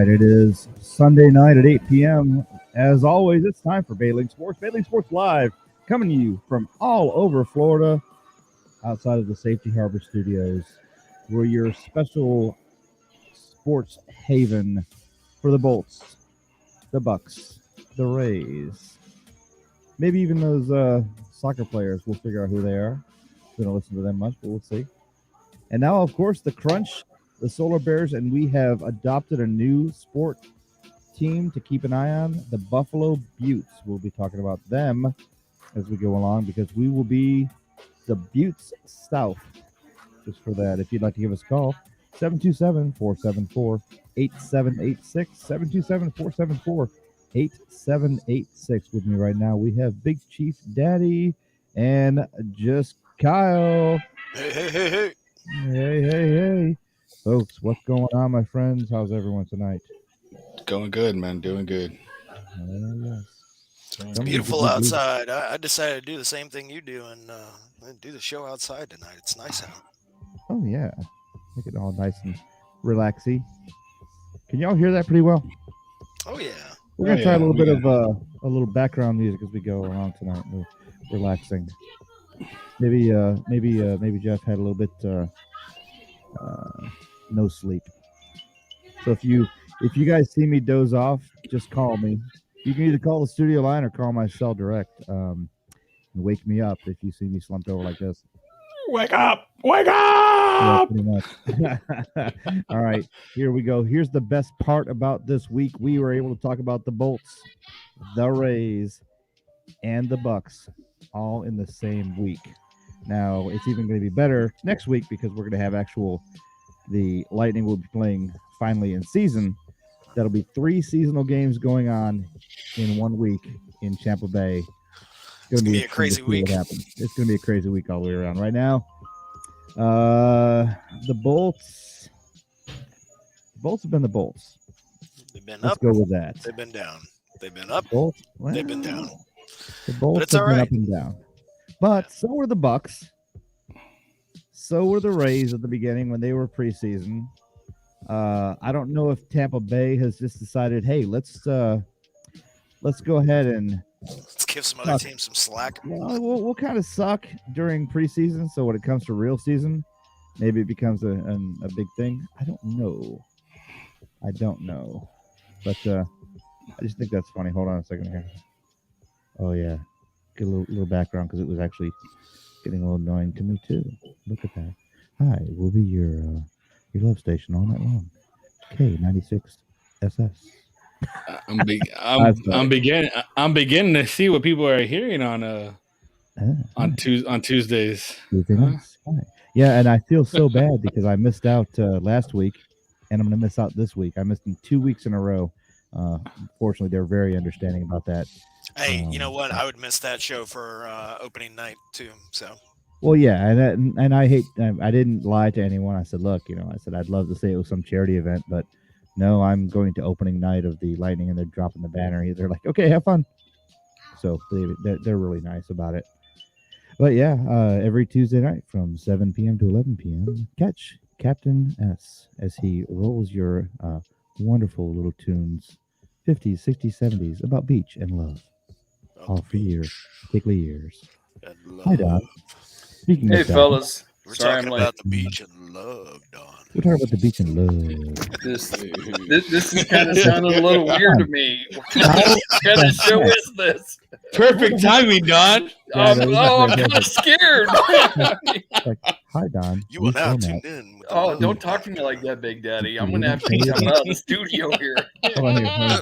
right, it is Sunday night at 8 p.m. As always, it's time for BayLink Sports. BayLink Sports Live, coming to you from all over Florida, outside of the Safety Harbor Studios. We're your special sports haven for the Bolts, the Bucks, the Rays, maybe even those soccer players. We'll figure out who they are. We don't listen to them much, but we'll see. And now, of course, the Crunch, the Solar Bears, and we have adopted a new sport team to keep an eye on, the Buffalo Buttes. We'll be talking about them as we go along because we will be the Buttes South. Just for that, if you'd like to give us a call, 727-474-8786, 727-474-8786. With me right now, we have Big Chief Daddy and just Kyle. Hey. Hey. Folks, what's going on, my friends? How's everyone tonight? Going good, man. Doing good. Yes. It's beautiful outside. I decided to do the same thing you do and do the show outside tonight. It's nice out. Oh, yeah. Make it all nice and relaxy. Can y'all hear that pretty well? Oh, yeah. We're going to try a little bit of a little background music as we go along tonight. Relaxing. Maybe Jeff had a little bit no sleep. So if you guys see me doze off, just call me. You can either call the studio line or call my cell direct. And wake me up if you see me slumped over like this. Wake up! Yeah, pretty much. All right, here we go. Here's the best part about this week. We were able to talk about the Bolts, the Rays, and the Bucks all in the same week. Now, it's even going to be better next week because we're going to have the Lightning will be playing finally in season. That'll be 3 seasonal games going on in 1 week in Tampa Bay. It's going to be a crazy week. It's going to be a crazy week all the way around. Right now, the Bolts have been the Bolts. They've been Let's up. go with that. They've been down. They've been up. Bolts, they've been down. The Bolts have been up and down. But so were the Bucks. So were the Rays at the beginning when they were preseason. I don't know if Tampa Bay has just decided, hey, let's go ahead and let's give some other teams some slack. We'll kind of suck during preseason, so when it comes to real season, maybe it becomes a big thing. I don't know, but I just think that's funny. Hold on a second here. Oh yeah, get a little background because it was actually getting a little annoying to me too. Look at that. Hi, we'll be your love station all night long. K96 SS. I'm beginning to see what people are hearing on Tuesdays. Yeah, and I feel so bad because I missed out last week, and I'm going to miss out this week. I missed them 2 weeks in a row. Fortunately, they're very understanding about that. Hey, you know what? I would miss that show for opening night too. So. Well, yeah, and I didn't lie to anyone. I said, look, I'd love to say it was some charity event, but no, I'm going to opening night of the Lightning, and they're dropping the banner. They're like, okay, have fun. So they're really nice about it. But yeah, every Tuesday night from 7 p.m. to 11 p.m., catch Captain S as he rolls your wonderful little tunes, 50s, 60s, 70s, about beach and love. All for your tickly ears. Hi, Don. Hey, fellas. We're talking about the beach and love, Don. We're talking about the beach and love. This is kind of sounding a little weird to me. What kind of show is this? Perfect timing, Don. I'm kind of scared. Hi, Don. You will now tune in. Oh, don't talk to me like that, Big Daddy. I'm going to have to come out of the studio here. Hold on here.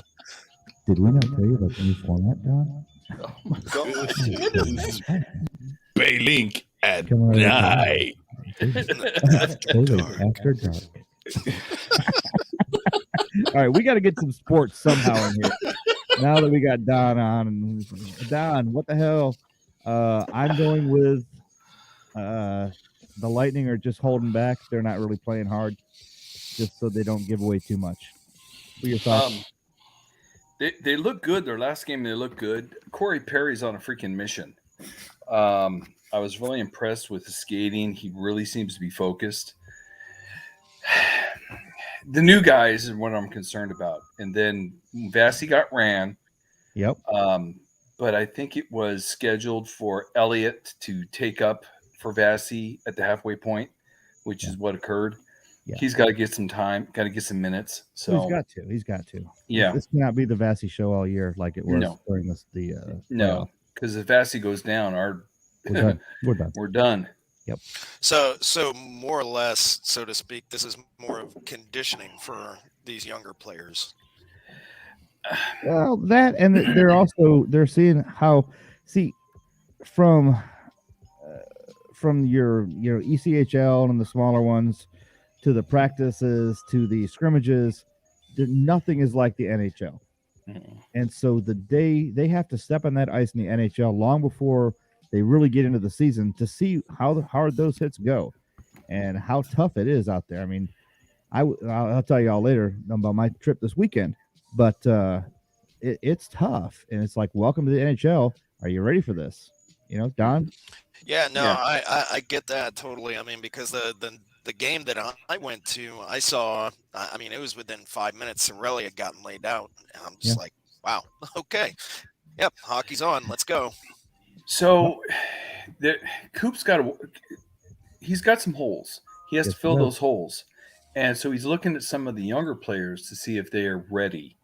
Did we not tell you about the new format, Don? Oh, my God. BayLink at night. After dark. All right, we got to get some sports somehow in here. Now that we got Don on. Don, what the hell? I'm going with the Lightning are just holding back. They're not really playing hard, just so they don't give away too much. What are your thoughts? They look good. Their last game, they look good. Corey Perry's on a freaking mission. I was really impressed with his skating. He really seems to be focused. the new guys is what I'm concerned about. And then Vassy got ran. Yep. But I think it was scheduled for Elliott to take up for Vassy at the halfway point, which is what occurred. Yeah. He's got to get some time, got to get some minutes. So He's got to. Yeah. This cannot be the Vassy show all year like it was during the no, because if Vassy goes down, we're done. We're done. Yep. So more or less, so to speak, this is more of conditioning for these younger players. Well, that, and they're seeing how, from your ECHL and the smaller ones to the practices to the scrimmages, nothing is like the NHL. Mm-hmm. And so they have to step on that ice in the NHL long before they really get into the season to see how hard those hits go and how tough it is out there. I mean, I'll tell you all later about my trip this weekend, but it's tough, and it's like, welcome to the NHL. Are you ready for this? Don? Yeah, no, yeah. I get that totally. I mean, because the game that I went to, I saw, I mean, it was within 5 minutes. Sorelli had gotten laid out. And I'm just like, wow, okay. Yep, hockey's on. Let's go. So Coop's he's got some holes. He has to fill those holes. And so he's looking at some of the younger players to see if they are ready.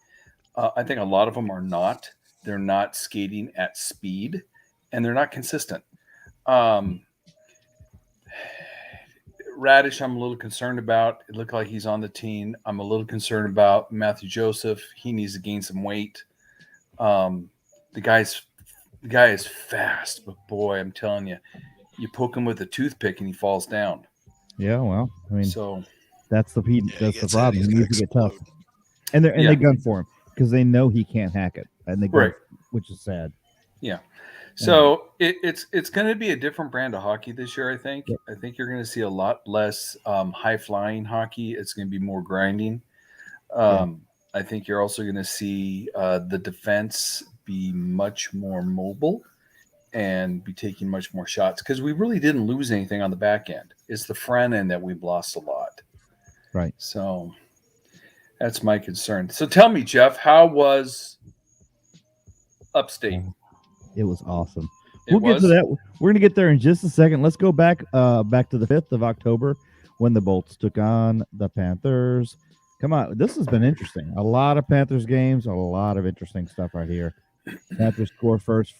I think a lot of them are not. They're not skating at speed, and they're not consistent. Radish, I'm a little concerned about. It looked like he's on the team. I'm a little concerned about Matthew Joseph. He needs to gain some weight. The guy is fast, but boy, I'm telling you, you poke him with a toothpick and he falls down. Yeah, well, I mean, so that's the problem. He needs to get tough, and they gun for him because they know he can't hack it, and they gun, which is sad. Yeah. So it's going to be a different brand of hockey this year, I think. Yep. I think you're going to see a lot less high-flying hockey. It's going to be more grinding. I think you're also going to see the defense be much more mobile and be taking much more shots because we really didn't lose anything on the back end. It's the front end that we've lost a lot. Right. So that's my concern. So tell me, Jeff, how was Upstate? It was awesome. We'll get to that. We're going to get there in just a second. Let's go back to the 5th of October when the Bolts took on the Panthers. Come on. This has been interesting. A lot of Panthers games, a lot of interesting stuff right here. Panthers score first.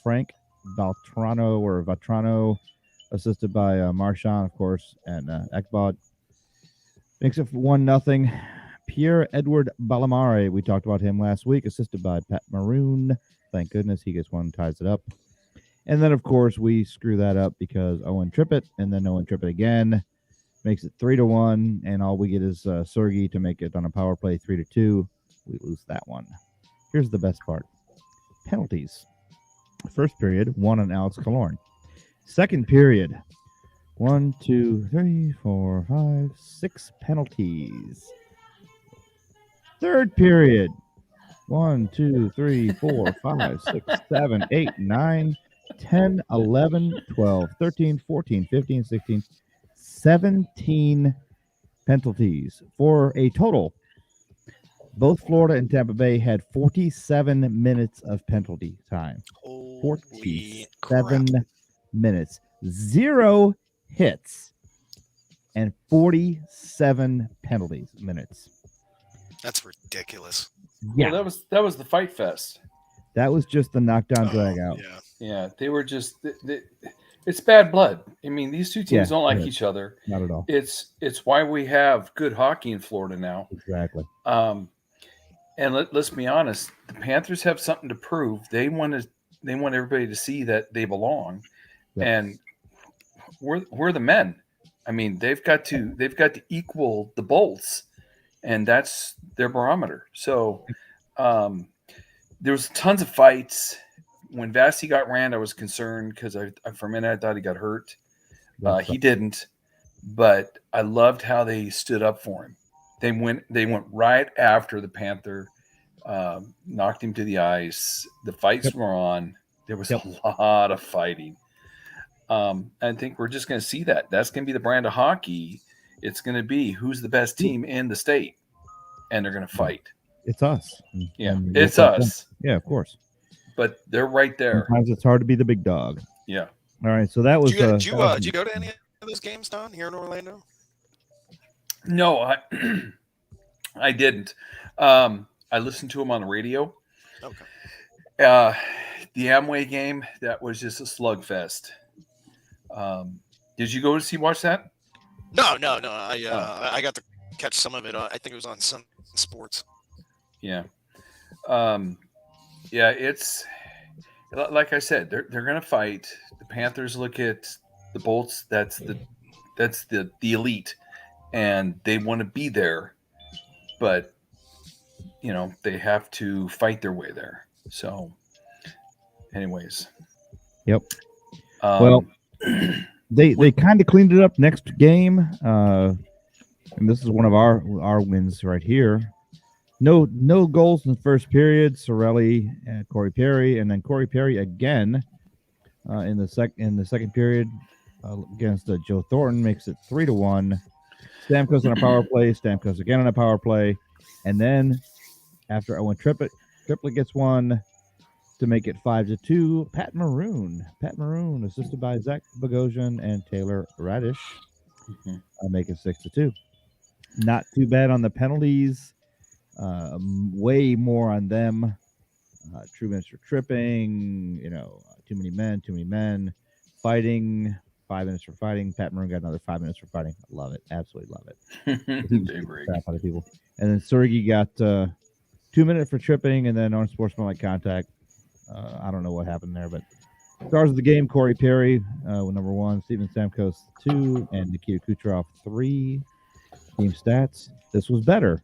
Frank Vatrano, assisted by Marchand, of course, and Ekbod. Makes it 1-0. Pierre-Edouard Balamare, we talked about him last week, assisted by Pat Maroon. Thank goodness he gets one, ties it up. And then, of course, we screw that up because Owen Trippett, and then Owen Trippett again makes it 3-1, and all we get is Sergei to make it on a power play 3-2. We lose that one. Here's the best part. Penalties. First period, 1 on Alex Killorn. Second period, 1, 2, 3, 4, 5, 6 penalties. Third period, 1, 2, 3, 4, 5, 6, 7, 8, 9, 10, 11, 12, 13, 14, 15, 16, 17 penalties for a total. Both Florida and Tampa Bay had 47 minutes of penalty time. 47 minutes. 0 hits and 47 penalties minutes. That's ridiculous. Yeah, well, that was the Fight Fest. That was just the knockdown drag out. Yeah, they were just it's bad blood. I mean, these two teams don't like each other. Not at all. It's why we have good hockey in Florida now. Exactly. And let's be honest, the Panthers have something to prove. They want everybody to see that they belong, and we're the men. I mean, they've got to equal the Bolts, and that's their barometer. So there was tons of fights. When Vassy got ran, I was concerned because for a minute I thought he got hurt. He didn't, but I loved how they stood up for him. They went right after the Panther, knocked him to the ice. The fights were on. There was a lot of fighting. I think we're just going to see that. That's going to be the brand of hockey. It's going to be who's the best team in the state, and they're going to fight. It's us. Yeah, it's us. Yeah, of course. But they're right there. Sometimes it's hard to be the big dog. Yeah. All right, so that was. Did you go to any of those games, Don, here in Orlando? No, I didn't. I listened to them on the radio. Okay. The Amway game, that was just a slugfest. Did you go to watch that? No. I got to catch some of it. I think it was on Sun Sports. Yeah. Yeah, it's like I said, they're going to fight. The Panthers look at the Bolts. That's the elite, and they want to be there, but they have to fight their way there. So, anyways, yep. Well, they kind of cleaned it up next game, and this is one of our wins right here. No goals in the first period. Sorelli and Corey Perry, and then Corey Perry again in the second period against Joe Thornton makes it 3-1. Stamkos on a power play. Stamkos again on a power play, and then after Owen Triplett gets one to make it 5-2. Pat Maroon, assisted by Zach Bogosian and Taylor Radish, make it 6-2. Not too bad on the penalties. Way more on them. True minutes for tripping. Too many men. Fighting. 5 minutes for fighting. Pat Maroon got another 5 minutes for fighting. I love it. Absolutely love it. Crap out of people. And then Sergey got 2 minutes for tripping, and then unsportsmanlike contact. I don't know what happened there, but stars of the game: Corey Perry, number 1, Steven Stamkos 2, and Nikita Kucherov 3. Team stats: this was better.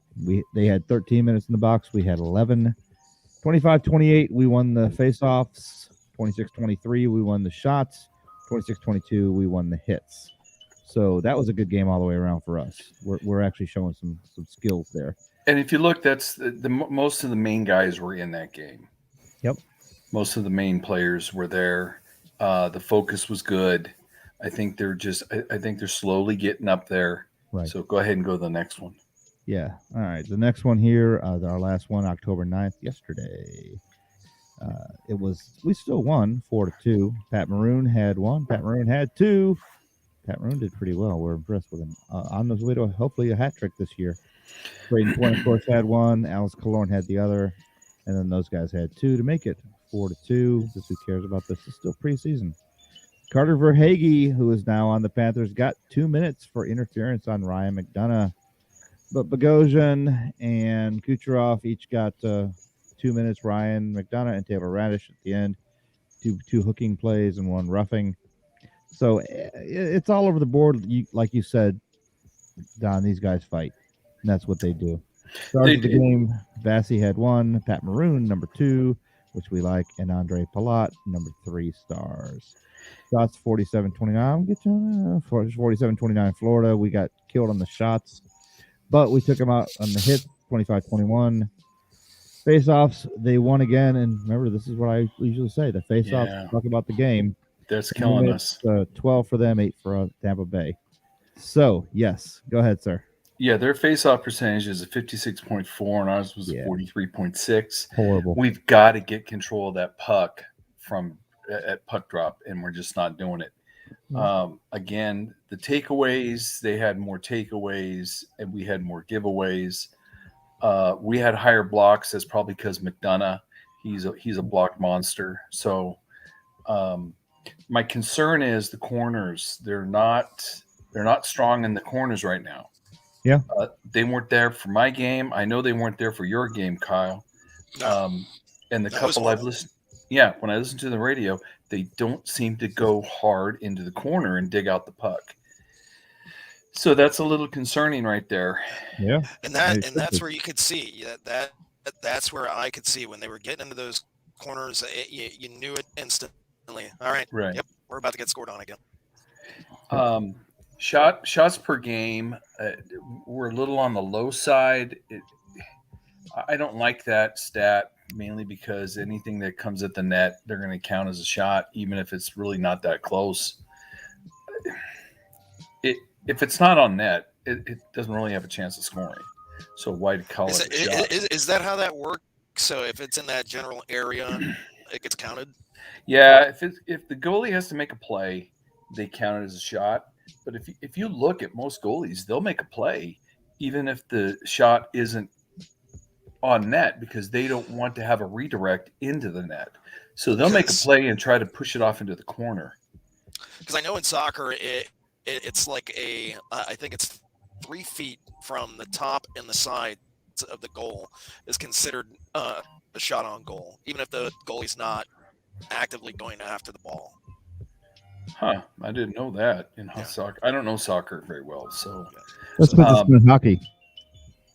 They had 13 minutes in the box. We had 11. 25-28, we won the faceoffs. 26-23, we won the shots. 26-22, we won the hits. So that was a good game all the way around for us. We're actually showing some skills there. And if you look, that's the most of the main guys were in that game. Yep. Most of the main players were there. The focus was good. I think they're slowly getting up there. Right. So go ahead and go to the next one. Yeah. All right. The next one here, our last one, October 9th, yesterday. We still won 4-2. Pat Maroon had 1. Pat Maroon had 2. Pat Maroon did pretty well. We're impressed with him. On his way to hopefully a hat trick this year. Braden Point, of course, had 1. Alex Killorn had the other. And then those guys had 2 to make it 4-2. Just who cares about this? It's still preseason. Carter Verhaeghe, who is now on the Panthers, got 2 minutes for interference on Ryan McDonough. But Bogosian and Kucherov each got 2 minutes. Ryan McDonough and Taylor Radish at the end. Two hooking plays and 1 roughing. So it's all over the board. Like you said, Don, these guys fight. And that's what they do. Stars of the game, Vassy had 1. Pat Maroon, number 2, which we like. And Andre Palat, number 3 stars. Shots 47-29. Get you 47-29 Florida. We got killed on the shots, but we took them out on the hit 25-21. Face-offs, they won again. And remember, this is what I usually say: the face-offs talk about the game. That's killing us. 12 for them, 8 for Tampa Bay. So yes, go ahead, sir. Yeah, their face-off percentage is a 56.4, and ours was a 43.6. Horrible. We've got to get control of that puck at puck drop, and we're just not doing it. Again, the takeaways, they had more takeaways, and we had more giveaways. We had higher blocks. That's probably because McDonough, he's a block monster. So my concern is the corners. They're not strong in the corners right now. Yeah. They weren't there for my game. I know they weren't there for your game, Kyle. And the couple I've listened. Yeah, when I listen to the radio, they don't seem to go hard into the corner and dig out the puck. So that's a little concerning right there. Yeah. And that's where you could see that's where I could see when they were getting into those corners, you knew it instantly. All right. Right. Yep. We're about to get scored on again. Shots per game, we're a little on the low side. I don't like that stat, mainly because anything that comes at the net, they're going to count as a shot, even if it's really not that close. If it's not on net, it doesn't really have a chance of scoring. So why call it a shot? Is that how that works? So if it's in that general area, it gets counted? Yeah, if the goalie has to make a play, they count it as a shot. But if you look at most goalies, they'll make a play even if the shot isn't on net because they don't want to have a redirect into the net. So they'll make a play and try to push it off into the corner. Because I know in soccer, it's like I think it's 3 feet from the top and the sides of the goal is considered a shot on goal, even if the goalie's not actively going after the ball. Huh. I didn't know that in soccer. I don't know soccer very well. So that's because it's not hockey.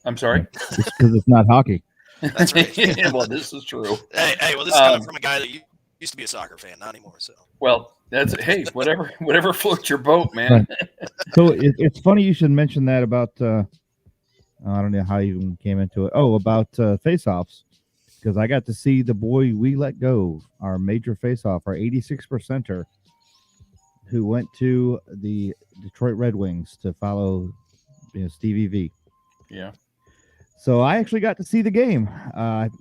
I'm sorry? It's because it's not hockey. That's right. Well, this is true. Hey, well, this is coming from a guy that used to be a soccer fan, not anymore. So, well, that's whatever floats your boat, man. Right. So it's funny you should mention that about. I don't know how you even came into it. Oh, about face-offs, because I got to see the boy we let go, our major face-off, our 86%er, who went to the Detroit Red Wings to follow Stevie V. Yeah. So I actually got to see the game.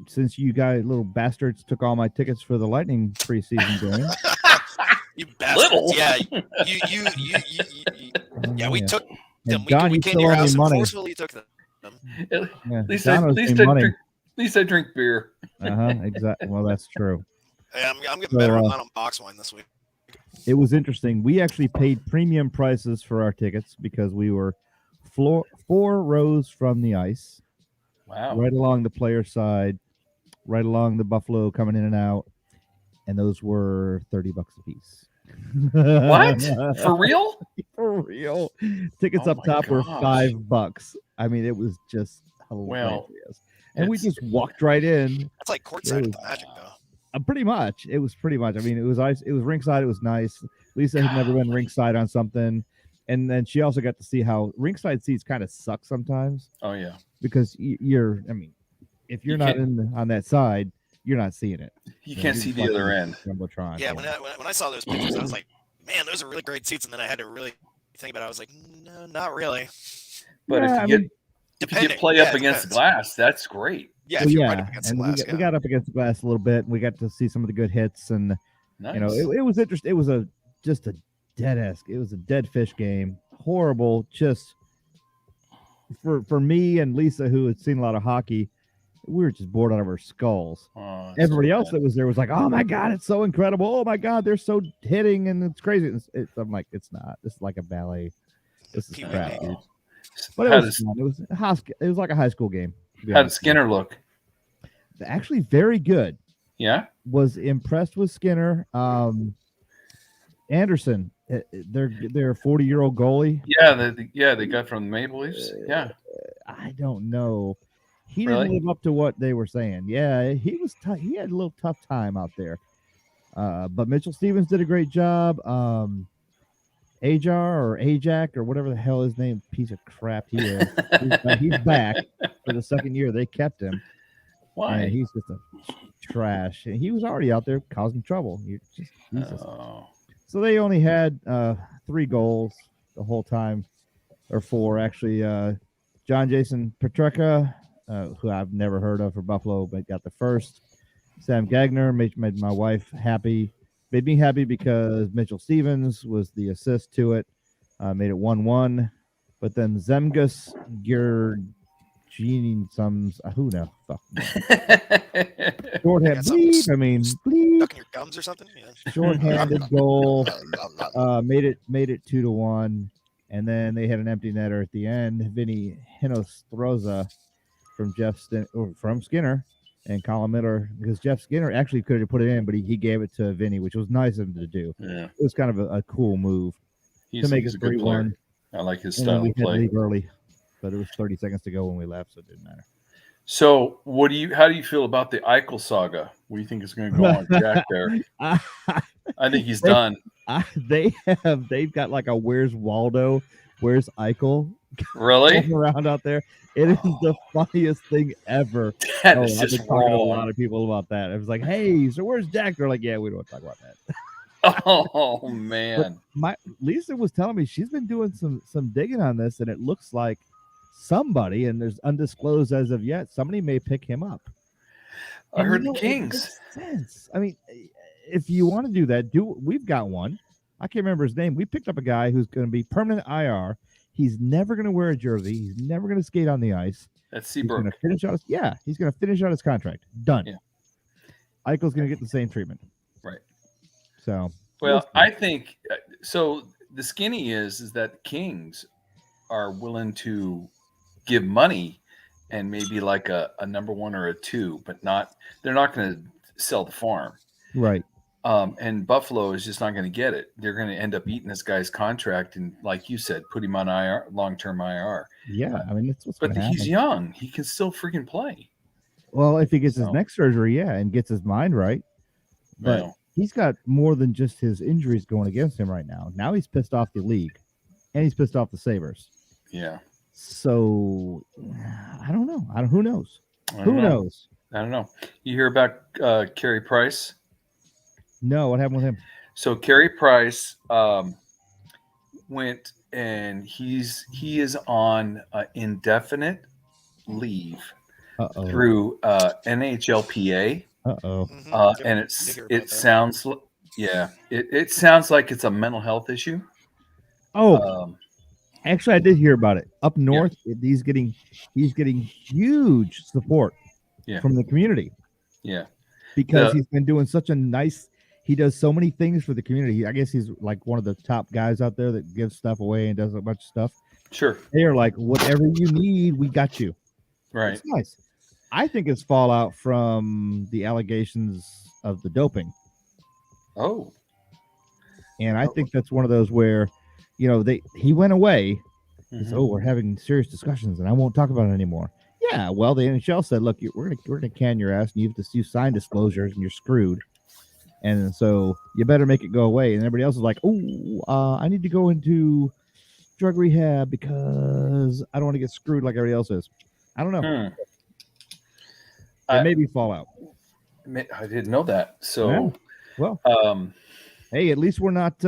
Since you guys, little bastards, took all my tickets for the Lightning preseason game. You bastards! Yeah, yeah, we took them. We came to your house and forcefully took them. At least I drink beer. Exactly. Well, that's true. Hey, I'm getting better on box wine this week. It was interesting. We actually paid premium prices for our tickets because we were 4 rows from the ice. Wow. Right along the player side, right along the Buffalo coming in and out. And those were $30 a piece. What? For real? For real. Tickets up top were $5. I mean, it was just hilarious. And we just walked right in. That's like courtside at the Magic, though. Pretty much. It was pretty much. I mean, it was ringside. It was nice. Lisa had never been ringside on something. And then she also got to see how ringside seats kind of suck sometimes. Oh, yeah. Because if you're not on that side, you're not seeing it. You can't see the other end. Yeah, when I saw those pictures, I was like, man, those are really great seats. And then I had to really think about it. I was like, no, not really. But if you get play up against the glass, that's great. Yeah, right up against the glass. We got up against the glass a little bit. And we got to see some of the good hits. And, nice. It was interesting. It was just a dead fish game. Horrible. Just for me and Lisa, who had seen a lot of hockey, we were just bored out of our skulls. Everybody else that was there was like, "Oh my god, it's so incredible! Oh my god, they're so hitting and it's crazy." I'm like, it's not. This is like a ballet. This is crap, dude. But it was fun. It was like a high school game. How did Skinner look? Actually, very good. Yeah, was impressed with Skinner. Anderson, their 40-year-old goalie. Yeah, they got from the Maple Leafs. Yeah, I don't know. He didn't live up to what they were saying. Yeah, he was tough. He had a little tough time out there. But Mitchell Stevens did a great job. Ajar or Ajak or whatever the hell his name, piece of crap he is. He's back for the second year. They kept him. Why? And he's just a trash. And he was already out there causing trouble. So they only had 3 goals the whole time, or 4 actually. John Jason Petreka, who I've never heard of for Buffalo, but got the first. Sam Gagner made my wife happy. Made me happy because Mitchell Stevens was the assist to it. Made it 1-1. But then Zemgus who the fuck? Shorthand bleep. Bleep. Stuck in your gums or something? Yeah. Shorthanded goal. Made it 2-1. And then they had an empty netter at the end. Vinny Hinostroza from Skinner and Colin Miller, because Jeff Skinner actually could have put it in, but he gave it to Vinny, which was nice of him to do. Yeah. It was kind of a cool move to make it a good player. I like his style of play. Leave early, but it was 30 seconds to go when we left, so it didn't matter. So, how do you feel about the Eichel saga? What do you think is going to go on Jack there? I think he's done. They've got like a Where's Waldo, Where's Eichel really around out there. It is the funniest thing ever. I've been talking to a lot of people about that. It was like, hey, so where's Jack? They're like, yeah, we don't want to talk about that. Oh man. But Lisa was telling me she's been doing some digging on this, and it looks like somebody, and there's undisclosed as of yet, somebody may pick him up. I heard the Kings. It makes sense. I mean, if you want to do that, we've got one. I can't remember his name. We picked up a guy who's going to be permanent IR. He's never going to wear a jersey. He's never going to skate on the ice. That's He's Seabrook. going to finish out he's going to finish out his contract. Done. Yeah. Eichel's going to get the same treatment. Right. So, well, I think so. The skinny is that the Kings are willing to give money and maybe like a number 1 or a 2, but they're not going to sell the farm. Right. And Buffalo is just not going to get it. They're going to end up eating this guy's contract and, like you said, put him on IR, long-term IR. Yeah, I mean, that's what's but going to happen. He's young. He can still freaking play. Well, if he gets his neck surgery, and gets his mind right. But he's got more than just his injuries going against him right now. Now he's pissed off the league, and he's pissed off the Sabres. Yeah. So, I don't know. Who knows? Who knows? I don't know. You hear about Carey Price? No, what happened with him? So Carey Price went, and he is on indefinite leave through NHLPA. And it sounds it sounds like it's a mental health issue. Actually, I did hear about it. Up north, he's getting huge support from the community. Yeah, because he's been doing such a nice. He does so many things for the community. I guess he's like one of the top guys out there that gives stuff away and does a bunch of stuff. Sure. They are like, whatever you need, we got you. Right. It's nice. I think it's fallout from the allegations of the doping. Oh. And I think that's one of those where, he went away. Mm-hmm. We're having serious discussions and I won't talk about it anymore. Yeah, well, the NHL said, look, we're gonna can your ass, and you sign disclosures, and you're screwed. And so you better make it go away. And everybody else is like, I need to go into drug rehab because I don't want to get screwed like everybody else is. I don't know. It may be fallout. I didn't know that. So, well, hey, at least we're not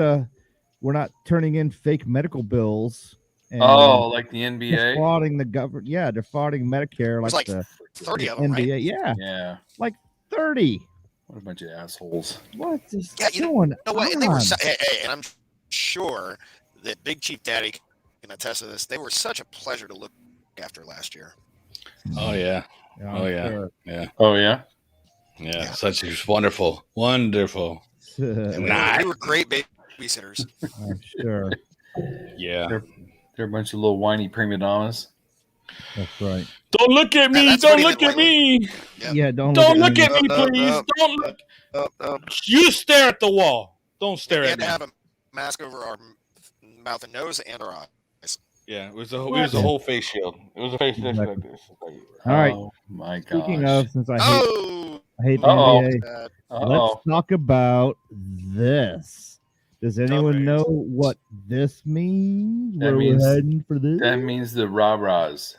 turning in fake medical bills. And, like the NBA, defrauding the government. Yeah, defrauding Medicare, like the 30 of them, NBA. Right? Yeah, like 30. What a bunch of assholes! What is going on? And they were, and I'm sure that Big Chief Daddy can attest to this. They were such a pleasure to look after last year. Oh yeah. Sure. Yeah. Oh yeah. Yeah. Such wonderful. They were great babysitters. I'm sure. Yeah. They're a bunch of little whiny prima donnas. That's right. Don't look at me. Don't look at me. Yeah, don't look at me, please. Don't look. You stare at the wall. Don't stare at me. We had to have a mask over our mouth and nose and our eyes. Yeah, it was a whole face shield. It was a face shield like this. All right. Oh my god. Speaking of, since I hate the NBA, let's talk about this. Does anyone know what this means? Where we're heading for this? That means the rah-rahs.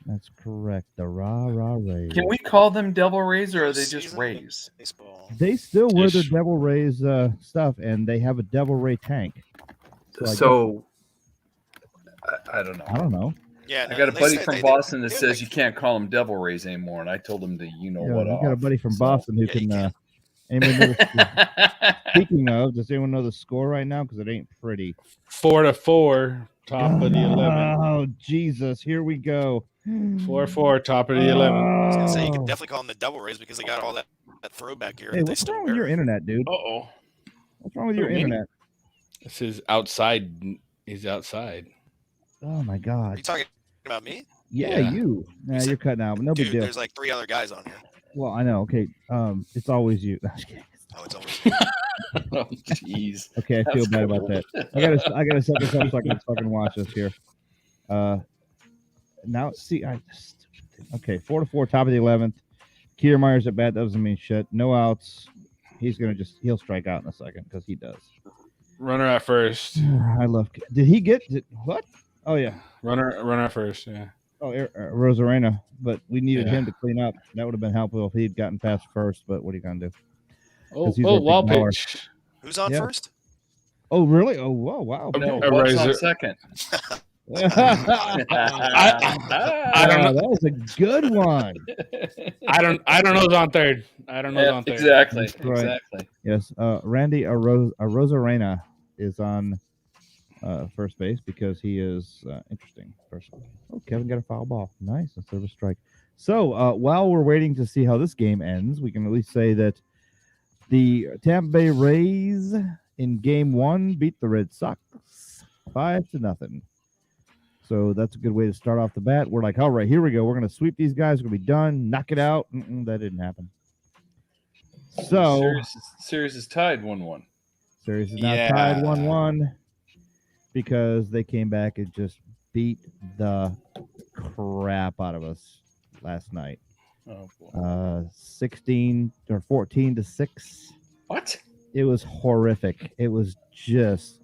That's correct. The rah-rah Rays. Can we call them Devil Rays, or are they just Rays? They still wear their Devil Rays stuff, and they have a Devil Ray tank. So I don't know. I don't know. Yeah, I got a buddy from Boston that says you can't call them Devil Rays anymore, and I told him to You got a buddy from Boston who can. Speaking of, does anyone know the score right now? Because it ain't pretty. 4-4, top of the 11. Oh Jesus! Here we go. 4-4, top of the 11. I was gonna say you can definitely call them the Double Rays because they got all that throwback gear. Hey, what's wrong with your internet, dude? What's wrong with your internet? This is outside. He's outside. Oh my God! Are you talking about me? Yeah. You. Nah, you're cutting out. No big deal. There's like 3 other guys on here. Well, I know. Okay. It's always you. It's always you. Oh, jeez. Okay, I feel bad about that. I gotta set this up so I can fucking watch this here. Now see, okay, 4-4, top of the 11th. Kiermaier's at bat. That doesn't mean shit. No outs. He'll strike out in a second because he does. Runner at first. I love. Did he get what? Oh yeah, runner at first. Yeah. Oh, Rosarena, but we needed him to clean up. That would have been helpful if he'd gotten past first. But what are you gonna do? Wild pitch. Who's on first? Oh, really? Oh, whoa, wow. No, A what's razor. on second? I don't know. That was a good one. I don't know who's on third. I don't know who's on third. Exactly. That's right. Exactly. Yes, Randy Arozarena is on first base because he is interesting person. Oh, Kevin got a foul ball. Nice, instead of a strike. So while we're waiting to see how this game ends, we can at least say that the Tampa Bay Rays in Game 1 beat the Red Sox 5-0. So that's a good way to start off the bat. We're like, all right, here we go. We're going to sweep these guys. We're going to be done. Knock it out. That didn't happen. So series is tied 1-1. Series is now tied 1-1 because they came back and just beat the crap out of us last night. Oh boy. 14-6. What? It was horrific. It was just,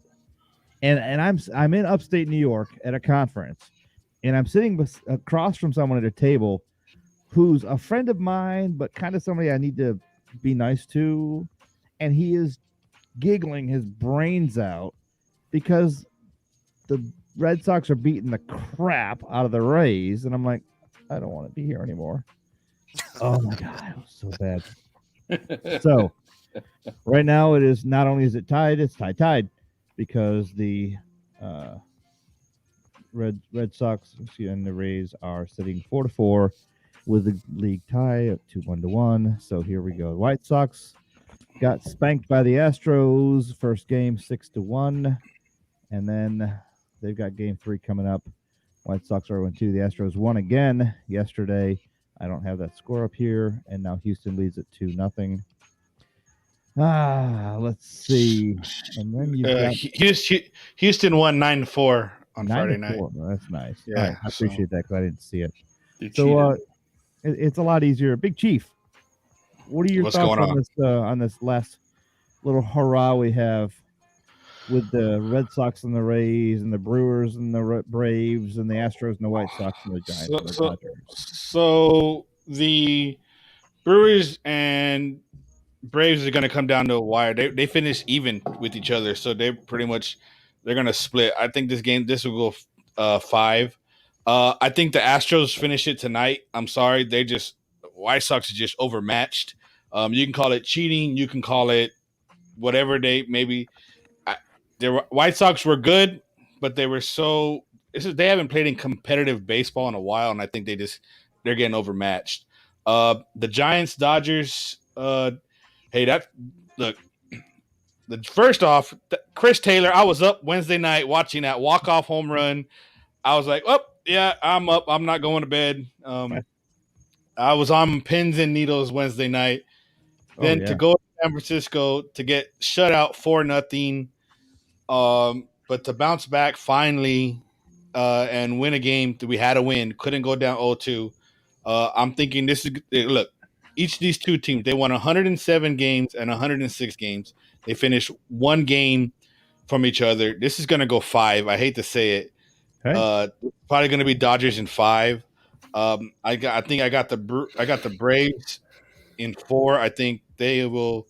and I'm in upstate New York at a conference, and I'm sitting across from someone at a table who's a friend of mine, but kind of somebody I need to be nice to, and he is giggling his brains out because the Red Sox are beating the crap out of the Rays, and I'm like, I don't want to be here anymore. Oh my god, it was so bad. So right now it is not only is it tied, it's tied because the Red Sox and the Rays are sitting 4-4 with the league tie at 1-1. So here we go. White Sox got spanked by the Astros first game 6-1, and then they've got game 3 coming up. White Sox are 0-2. The Astros won again yesterday. I don't have that score up here, and now Houston leads at 2-0. Let's see. And then you got Houston won 9-4 on Friday night. That's nice. Yeah, right. I appreciate that because I didn't see it. You So it's a lot easier. Big Chief, what are your What's thoughts going on this last little hurrah we have with the Red Sox and the Rays and the Brewers and the Braves and the Astros and the White Sox and the Giants and the Dodgers? So the Brewers and Braves are going to come down to a wire. They finish even with each other, so they're going to split. I think this will go 5. I think the Astros finish it tonight. I'm sorry, White Sox are just overmatched. You can call it cheating, you can call it whatever. The White Sox were good, but they were they haven't played in competitive baseball in a while, and I think they're getting overmatched. The Giants, Dodgers. First off, Chris Taylor, I was up Wednesday night watching that walk-off home run. I was like, oh, yeah, I'm up. I'm not going to bed. I was on pins and needles Wednesday night. Then to go to San Francisco to get shut out 4-0, but to bounce back finally and win a game that we had to win. Couldn't go down 0-2. I'm thinking look, each of these two teams, they won 107 games and 106 games. They finished one game from each other. This is going to go 5. I hate to say it. Okay. Probably going to be Dodgers in 5. I got the Braves in 4. I think they will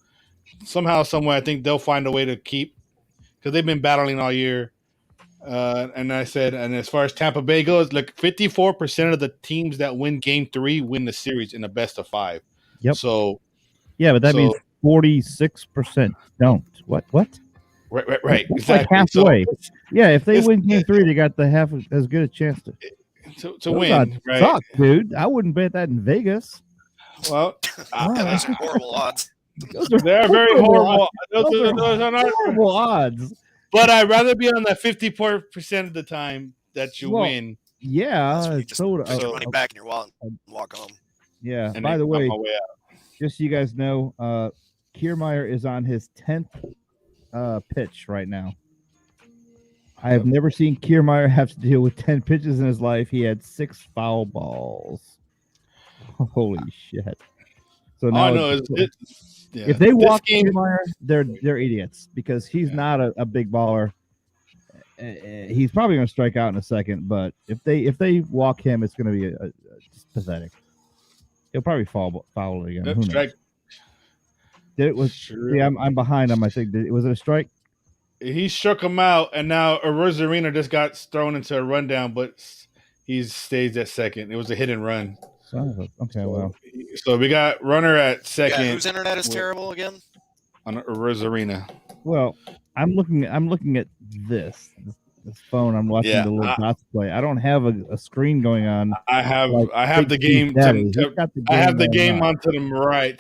somehow, somewhere. I think they'll find a way to keep, because they've been battling all year. And as far as Tampa Bay goes, look, 54% of the teams that win Game 3 win the series in a best of 5. Yep. So, yeah, but that means 46% don't. What? Right. It's exactly. Like halfway. So, yeah, if they win Game 3, they got the half as good a chance to win. Right? Suck, dude. I wouldn't bet that in Vegas. Well, those are horrible odds. They're very horrible. Those are horrible odds. But I'd rather be on that 54% of the time that you win. Yeah, you just put your money back in your wallet and walk home. Yeah. And by the way, just so you guys know, Kiermaier is on his 10th pitch right now. I have never seen Kiermaier have to deal with 10 pitches in his life. He had 6 foul balls. Holy shit! So now I know if they walk Kiermaier, they're idiots because he's not a big baller. He's probably going to strike out in a second, but if they walk him, it's going to be just pathetic. He'll probably foul again. Who knows? It was. Sure. Yeah, I'm behind him. I think. Was it a strike? He struck him out, and now Arozarena just got thrown into a rundown, but he stays at second. It was a hit and run. Okay, well. So we got runner at second. Yeah, whose internet is terrible again? On Arozarena. Well, I'm looking at this phone. I'm watching the little dots play. I don't have a screen going on. I have the game. I have the game on to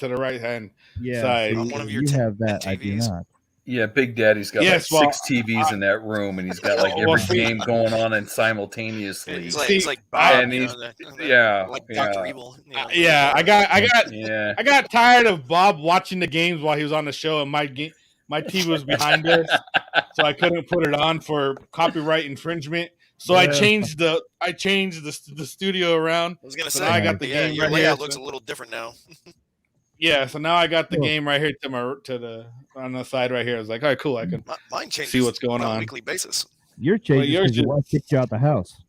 the right hand side. On one of your you have that. TVs. I do not. Yeah, Big Daddy's got like 6 TVs in that room, and he's got like every game going on and simultaneously. He's like Bob, and he's, like Dr. Evil. I got tired of Bob watching the games while he was on the show, and my TV was behind us, so I couldn't put it on for copyright infringement. So I changed the studio around. I was gonna so say, now I got the game your right layout here. looks a little different now. Yeah, so now I got the game right here on the side right here. I was like, all right, cool. I can see what's going on a weekly basis. You're changing because your wife kicked you out the house.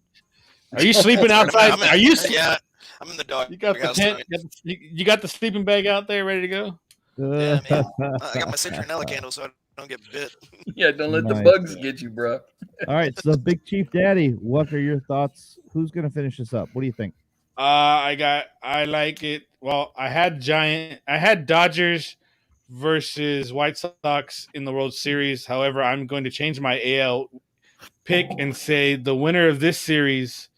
Are you sleeping outside? Yeah, I'm in the dog. You got the tent. You got the sleeping bag out there ready to go. Yeah, man. I got my citronella candle so I don't get bit. Yeah, don't let the bugs get you, bro. All right, so Big Chief Daddy, what are your thoughts? Who's gonna finish this up? What do you think? I like it. Well, I had Dodgers versus White Sox in the World Series. However, I'm going to change my AL pick and say the winner of this series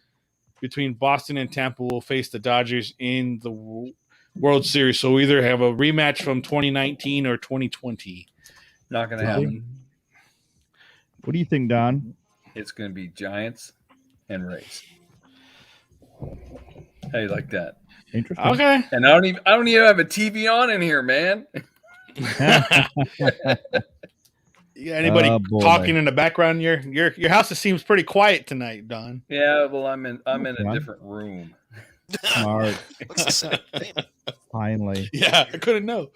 between Boston and Tampa will face the Dodgers in the World Series. So we either have a rematch from 2019 or 2020. Not going to happen. What do you think, Don? It's going to be Giants and Rays. How you like that? Interesting. Okay. And I don't even have a TV on in here, man. Anybody talking in the background? Your house seems pretty quiet tonight, Don. Yeah, well, I'm in a different room. Smart. Looks the same. Finally. Yeah, I couldn't know.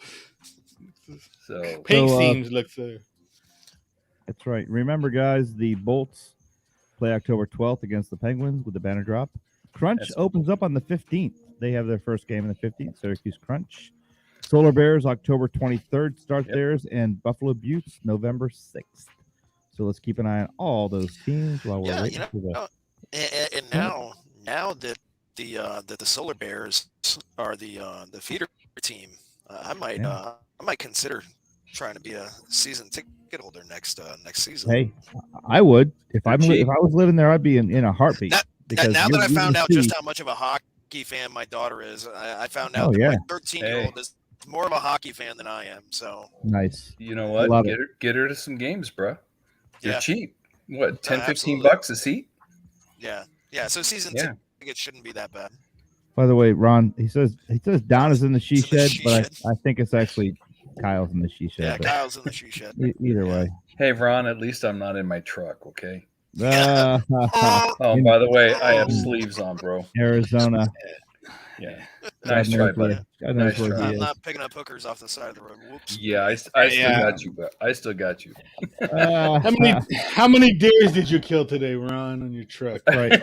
So paint seams looks there. That's right. Remember, guys, the Bolts play October 12th against the Penguins with the banner drop. Crunch opens up on the 15th. They have their first game on the 15th, Syracuse Crunch. Solar Bears, October 23rd, start theirs, and Buffalo Buttes, November 6th. So let's keep an eye on all those teams while we're waiting for the... And now that the Solar Bears are the feeder team, I might consider trying to be a season ticket holder next season. Hey, I would. If I was living there, I'd be in a heartbeat. Now that I found out just how much of a hockey fan my daughter is, I found out that my 13-year-old is more of a hockey fan than I am. So nice. You know what? Get her to some games, bro. They're cheap. What, 10, $15 a seat? Yeah. So season tickets shouldn't be that bad. By the way, Ron, he says Don is in the she shed, but I think it's actually Kyle's in the she shed. Yeah, Kyle's in the she shed. Either way. Hey, Ron, at least I'm not in my truck, okay? Oh, by the way, I have sleeves on, bro. Arizona. Yeah. Nice try, buddy. Nice try. I'm not picking up hookers off the side of the road. Whoops. Yeah, I still got you, but I still got you. How many deers did you kill today, Ron, on your truck? Right.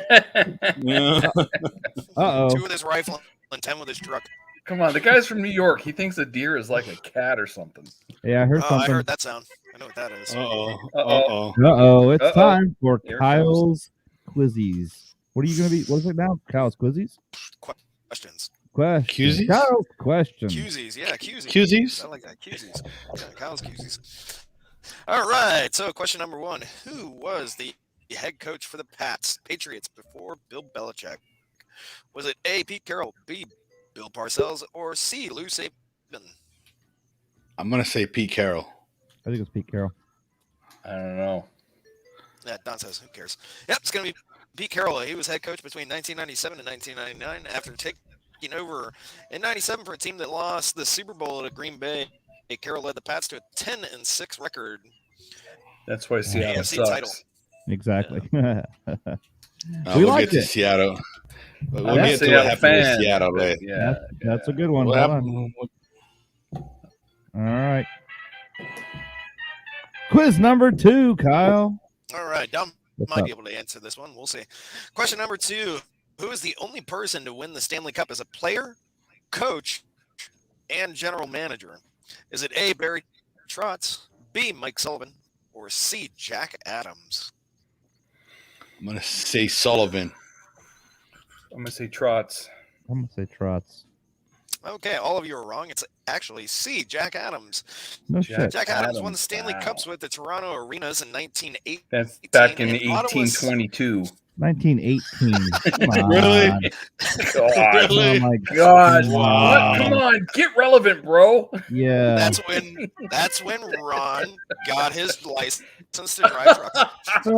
Uh-oh. 2 with his rifle and 10 with his truck. Come on, the guy's from New York. He thinks a deer is like a cat or something. Yeah, I heard something. I heard that sound. I know what that is. It's time for Kyle's Quizzies. What are you going to be? What is it now? Kyle's Quizzies? Questions. Qzies? Kyle's questions. Qzies, yeah, Qzies. Qzies? I like that, Qzies. Yeah, Kyle's Qzies. All right, so question number 1. Who was the head coach for the Patriots before Bill Belichick? Was it A, Pete Carroll, B, Bill Parcells, or C, Lou Saban? I'm going to say Pete Carroll. I think it's Pete Carroll. I don't know. Yeah, Don says, who cares? Yep, it's going to be Pete Carroll. He was head coach between 1997 and 1999 after taking over in 97 for a team that lost the Super Bowl to Green Bay. Carroll led the Pats to a 10-6 record. That's why Seattle sucks. Title. Exactly. Yeah. We'll get to Seattle. We'll get to what happened with Seattle, right? Yeah, that's a good one. All right. Quiz number 2, Kyle. All right, Dom might be able to answer this one. We'll see. Question number 2. Who is the only person to win the Stanley Cup as a player, coach, and general manager? Is it A, Barry Trotz, B, Mike Sullivan, or C, Jack Adams? I'm going to say Sullivan. I'm going to say Trotz. I'm going to say Trotz. Okay, all of you are wrong. It's actually C, Jack Adams. No shit. Jack Adams won the Stanley Cups with the Toronto Arenas in 1980. That's back in 1822. 1918. Really? God. Really? Oh my God. Wow. What? Come on, get relevant, bro. Yeah. That's when Ron got his license to drive trucks. That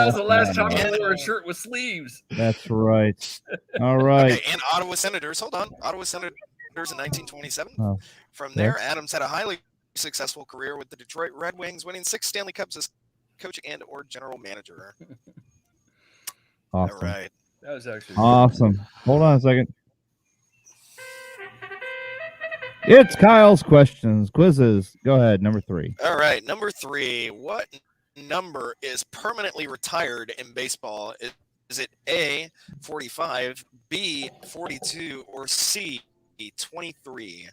was the last time I wore a shirt with sleeves. That's right. All right. Okay, and Ottawa Senators. Hold on. Ottawa Senators in 1927. Oh, From there, Adams had a highly successful career with the Detroit Red Wings, winning 6 Stanley Cups as coach and or general manager. Awesome. All right. That was actually awesome. Hold on a second. It's Kyle's questions, quizzes. Go ahead, number 3. All right, number 3. What number is permanently retired in baseball? Is it A, 45, B, 42, or C, 23?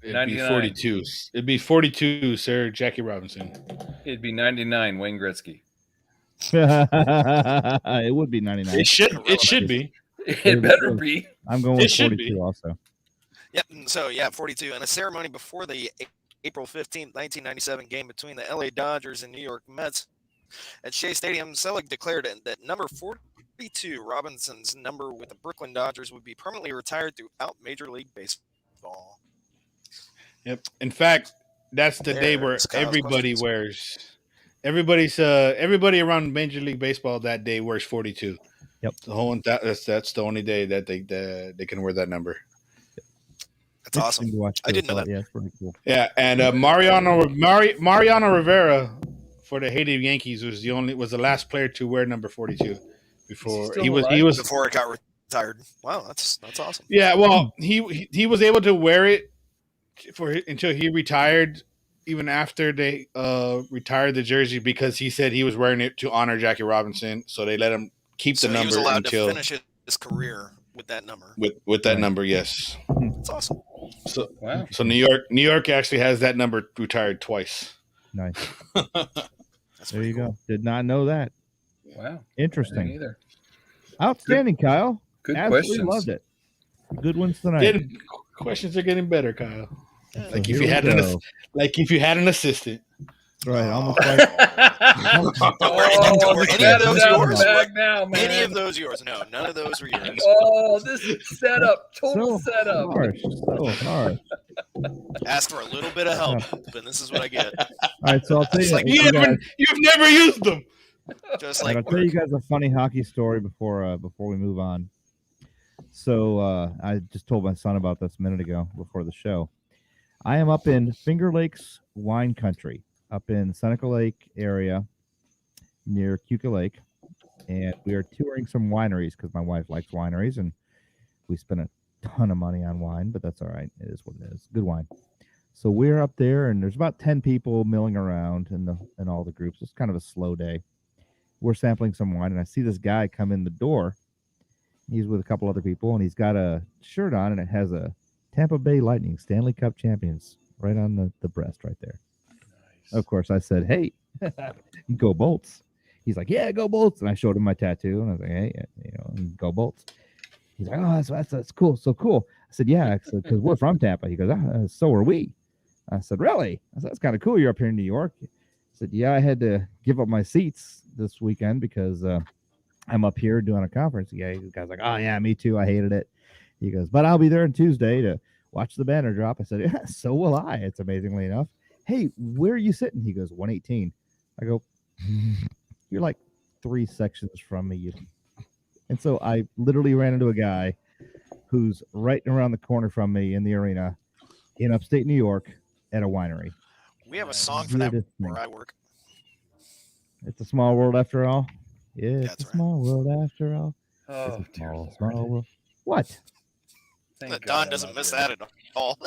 It'd be 42. It'd be 42, sir. Jackie Robinson. It'd be 99, Wayne Gretzky. It would be 99. It should be. It better be. I'm going with 42 also. Yep. So, 42. In a ceremony before the April 15th, 1997 game between the LA Dodgers and New York Mets at Shea Stadium, Selig declared that number 42, Robinson's number with the Brooklyn Dodgers, would be permanently retired throughout Major League Baseball. Yep. In fact, that's the day where everybody around Major League Baseball that day wears 42. Yep. That's the only day that they can wear that number. That's awesome. I didn't know that. Yeah, it's pretty cool. Yeah, and Mariano Rivera for the Haiti Yankees was the last player to wear number 42 before before it got retired. Wow, that's awesome. Yeah, well, he was able to wear it until he retired, even after they retired the jersey, because he said he was wearing it to honor Jackie Robinson, so they let him keep the number he was allowed until to finish his career with that number. With that number, yes. That's awesome. So wow. So New York actually has that number retired twice. Nice. There you go. Did not know that. Wow. Interesting. Either. Outstanding, Kyle. Good Absolutely questions. Loved it. Good ones tonight. Questions are getting better, Kyle. Yeah, like if you had an assistant. Right, almost like any of those yours? No, none of those were yours. Oh, this is setup, total setup. So hard. Ask for a little bit of help, and this is what I get. All right, so I'll tell you. You've never used them. Just like I'll tell you guys a funny hockey story before we move on. So I just told my son about this a minute ago before the show. I am up in Finger Lakes wine country, up in Seneca Lake area near Cuca Lake, and we are touring some wineries because my wife likes wineries, and we spend a ton of money on wine, but that's all right. It is what it is. Good wine. So we're up there, and there's about 10 people milling around in all the groups. It's kind of a slow day. We're sampling some wine, and I see this guy come in the door. He's with a couple other people, and he's got a shirt on, and it has a Tampa Bay Lightning Stanley Cup champions right on the breast right there. Nice. Of course, I said, hey, go Bolts. He's like, yeah, go Bolts. And I showed him my tattoo, and I was like, hey, go Bolts. He's like, oh, that's cool. So cool. I said, yeah, because we're from Tampa. He goes, so are we. I said, really? I said, that's kind of cool. You're up here in New York. I said, yeah, I had to give up my seats this weekend because I'm up here doing a conference. Yeah, the guy's like, oh, yeah, me too. I hated it. He goes, but I'll be there on Tuesday to watch the banner drop. I said, yeah, so will I. It's amazingly enough. Hey, where are you sitting? He goes, 118. I go, you're like 3 sections from me. And so I literally ran into a guy who's right around the corner from me in the arena in upstate New York at a winery. We have a song for that where I work. It's a small world after all. Yeah, That's it's a small world after all. Oh, it's a small world. What? Don doesn't miss that at all.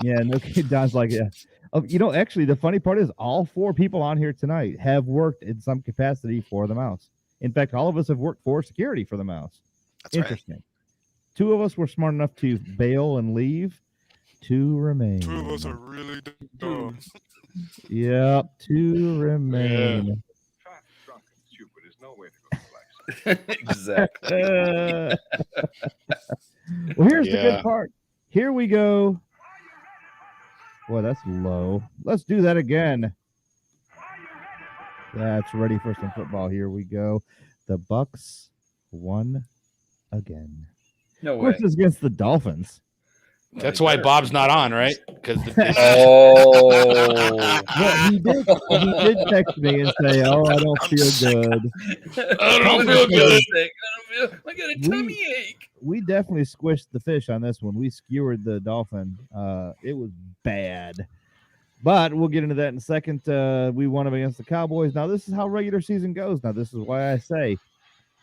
Yeah, no kid. Don's like, yeah. Actually, the funny part is all 4 people on here tonight have worked in some capacity for the Mouse. In fact, all of us have worked for security for the Mouse. That's interesting. Right. 2 of us were smart enough to bail and leave. 2 remain. 2 of us are really dumb. Yep, 2 remain. Yeah. Fat, drunk, and stupid is no way to go to place. Exactly. Well, here's the Yeah. good part. Here we go. Boy, that's low. Let's do that again. That's ready for some football. Here we go. The Bucks won again. No Of way. course, it's against the Dolphins. That's why Bob's not on, right? Because Oh. Well, he did text me and say, "Oh, I don't feel good." I don't feel good. I got a tummy ache. We definitely squished the fish on this one. We skewered the Dolphin. It was bad. But we'll get into that in a second. We won them against the Cowboys. Now, this is how regular season goes. Now, this is why I say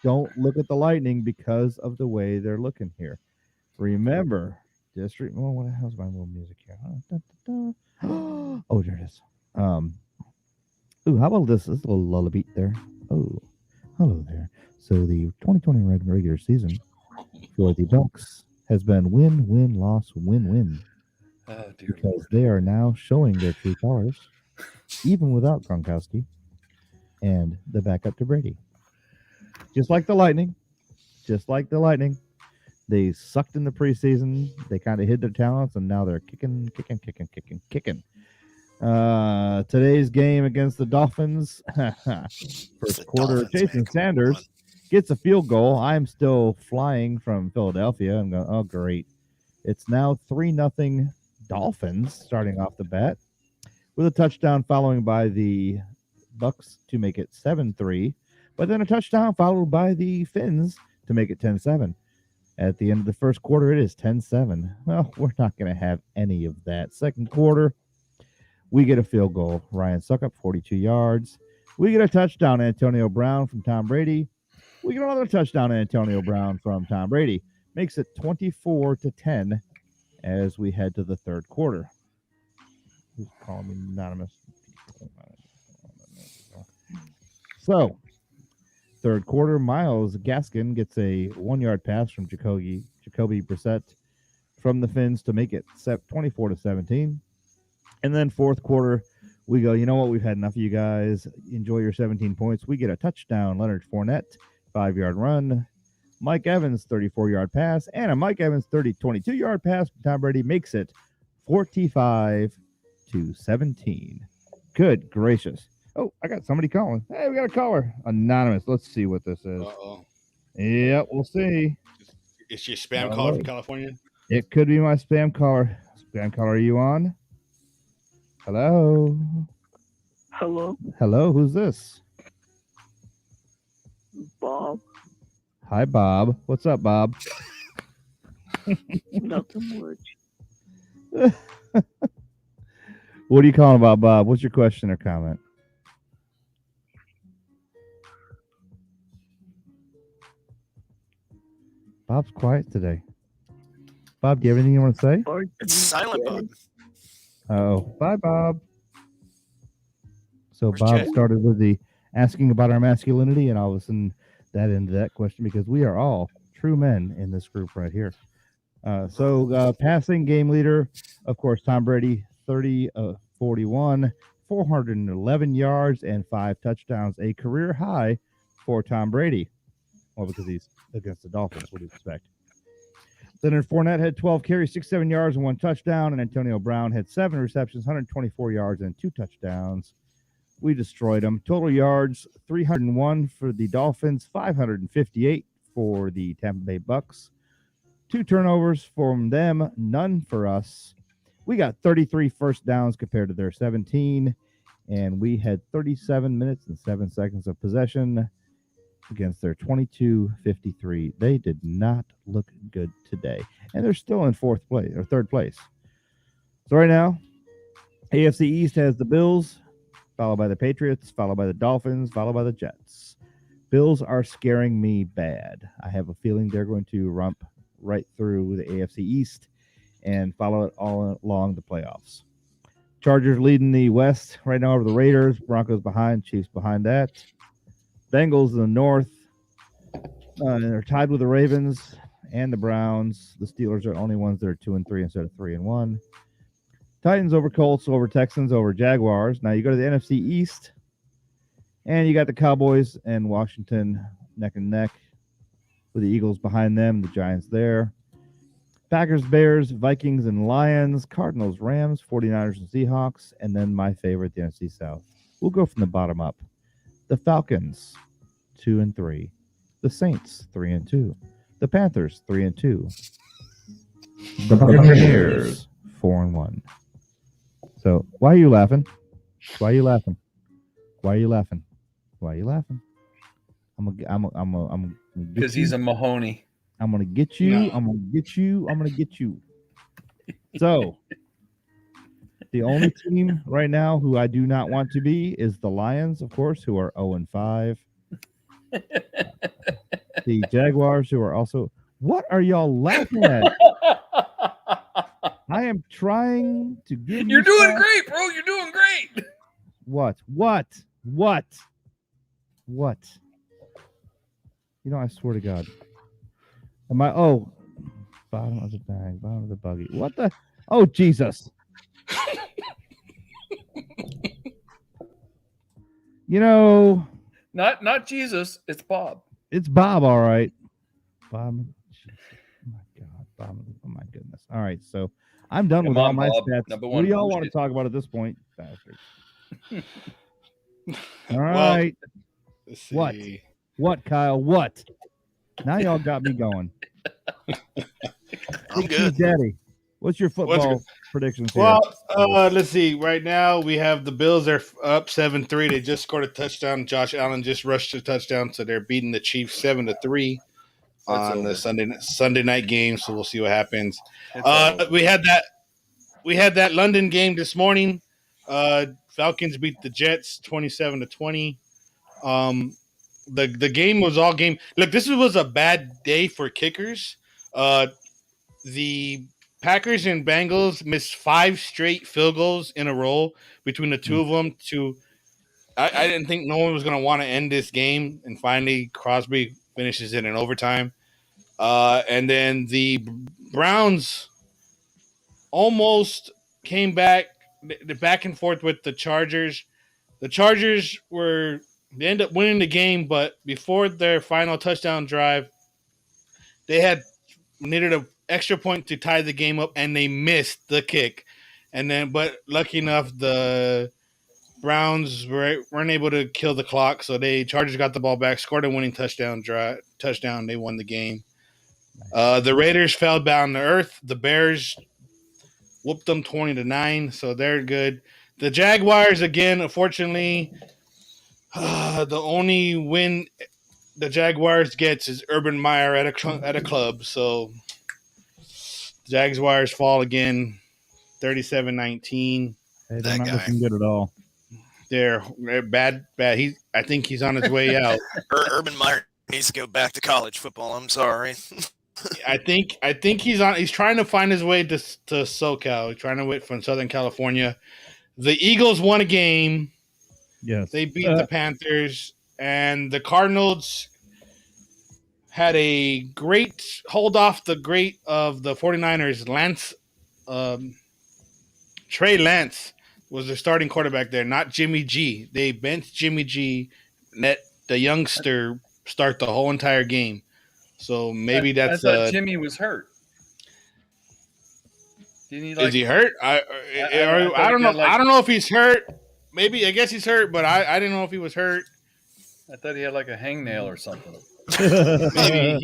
don't look at the Lightning because of the way they're looking here. Remember, District. Oh, what the hell's my little music here? Oh, there it is. Ooh, how about this little lullaby there? Oh, hello there. So the 2020 regular season for the Ducks has been win, win, loss, win, win. Oh, dear Because Lord. they are now showing their true colors, even without Gronkowski and the backup to Brady. Just like the Lightning. They sucked in the preseason. They kind of hid their talents, and now they're kicking. Today's game against the Dolphins. First quarter, Dolphins, Jason man, come Sanders on. gets a field goal. I'm still flying from Philadelphia. I'm going, oh, great. It's now 3-0 Dolphins starting off the bat with a touchdown following by the Bucks to make it 7-3, but then a touchdown followed by the Finns to make it 10-7. At the end of the first quarter, it is 10-7. Well, we're not going to have any of that. Second quarter, we get a field goal. Ryan Suckup, 42 yards. We get a touchdown, Antonio Brown from Tom Brady. We get another touchdown, Antonio Brown from Tom Brady. Makes it 24-10 as we head to the third quarter. Who's calling me anonymous? So, third quarter, Miles Gaskin gets a 1-yard pass from Jacoby Brissett from the Finns to make it 24-17. And then fourth quarter, we go, you know what? We've had enough of you guys. Enjoy your 17 points. We get a touchdown. Leonard Fournette, 5-yard run. Mike Evans, 34-yard pass. And a Mike Evans, 22-yard pass from Tom Brady makes it 45-17. Good gracious. Oh, I got somebody calling. Hey, we got a caller. Anonymous. Let's see what this is. Uh-oh. Yep, we'll see. Is she a spam caller from California? It could be my spam caller. Spam caller, are you on? Hello? Hello, who's this? Bob. Hi, Bob. What's up, Bob? Nothing much. What are you calling about, Bob? What's your question or comment? Bob's quiet today. Bob, do you have anything you want to say? It's silent, Bob. Oh, bye, Bob. So Where's Bob Jay? started with the asking about our masculinity, and all of a sudden that ended that question because we are all true men in this group right here. Passing game leader, of course, Tom Brady, 30-41, 411 yards and 5 touchdowns, a career high for Tom Brady. Well, because he's against the Dolphins, what do you expect? Leonard Fournette had 12 carries, 67 yards, and 1 touchdown, and Antonio Brown had 7 receptions, 124 yards, and 2 touchdowns. We destroyed them. Total yards, 301 for the Dolphins, 558 for the Tampa Bay Bucks. 2 turnovers from them, none for us. We got 33 first downs compared to their 17, and we had 37 minutes and 7 seconds of possession against their 22-53. They did not look good today, and they're still in third place. So right now, AFC East has the Bills, followed by the Patriots, followed by the Dolphins, followed by the Jets. Bills are scaring me bad. I have a feeling they're going to rump right through the AFC East and follow it all along the playoffs. Chargers leading the West right now over the Raiders. Broncos behind, Chiefs behind that. Bengals in the North. They're tied with the Ravens and the Browns. The Steelers are the only ones that are 2-3 instead of 3-1. Titans over Colts, over Texans, over Jaguars. Now you go to the NFC East, and you got the Cowboys and Washington neck and neck, with the Eagles behind them, the Giants there. Packers, Bears, Vikings, and Lions. Cardinals, Rams, 49ers, and Seahawks. And then my favorite, the NFC South. We'll go from the bottom up. The Falcons, 2-3. The Saints, 3-2. The Panthers, 3-2. The Buccaneers, 4-1. So, why are you laughing? Why are you laughing? Why are you laughing? Why are you laughing? I'm Because he's a Mahoney. I'm gonna get you. No. I'm gonna get you. So, the only team right now who I do not want to be is the Lions, of course, who are 0-5. The Jaguars, who are also. What are y'all laughing at? I am trying to give You're you. doing facts. great, bro. You're doing great. What? You know, I swear to God. Am I? Oh, bottom of the bag, bottom of the buggy. What the? Oh, Jesus. You know, Not Jesus. It's Bob. it's Bob, all right. Bob. Jesus. Oh, my God. Bob. Oh, my goodness. All right. So I'm done Come with all on, my Bob. stats. Number What one, do y'all push want to it. talk about at this point? Bastards. All Well, right. Let's see. What? What, Kyle? What? Now y'all got me going. I'm Big good. Cheese Daddy, what's your football good? predictions here? Well, let's see. Right now, we have the Bills are up 7-3. They just scored a touchdown. Josh Allen just rushed a touchdown, so they're beating the Chiefs 7-3 on the Sunday night game. So we'll see what happens. We had that London game this morning. Falcons beat the Jets 27-20. The game was all game. Look, this was a bad day for kickers. The Packers and Bengals missed 5 straight field goals in a row between the two of them. I didn't think no one was going to want to end this game, and finally Crosby finishes it in overtime. And then the Browns almost came back, the back and forth with the Chargers. The Chargers they ended up winning the game, but before their final touchdown drive, they needed an extra point to tie the game up, and they missed the kick. But lucky enough, the Browns weren't able to kill the clock, so Chargers got the ball back, scored a winning touchdown. They won the game. The Raiders fell down to earth. The Bears whooped them 20-9, so they're good. The Jaguars, again, unfortunately, the only win the Jaguars gets is Urban Meyer at a club. So Jaguars fall again, 37-19. Hey, they're That not guy. looking good at all. They're bad. I think he's on his way out. Urban Meyer needs to go back to college football. I'm sorry. I think he's trying to find his way to SoCal. He's trying to wait from Southern California. The Eagles won a game. Yes. They beat the Panthers, and the Cardinals had a great hold off the great of the 49ers. Trey Lance was their starting quarterback there, not Jimmy G. They benched Jimmy G, let the youngster start the whole entire game. So maybe I thought Jimmy was hurt. Didn't he? Is he hurt? I don't know. I don't know if he's hurt. Maybe I guess he's hurt, but I didn't know if he was hurt. I thought he had like a hangnail or something. Maybe,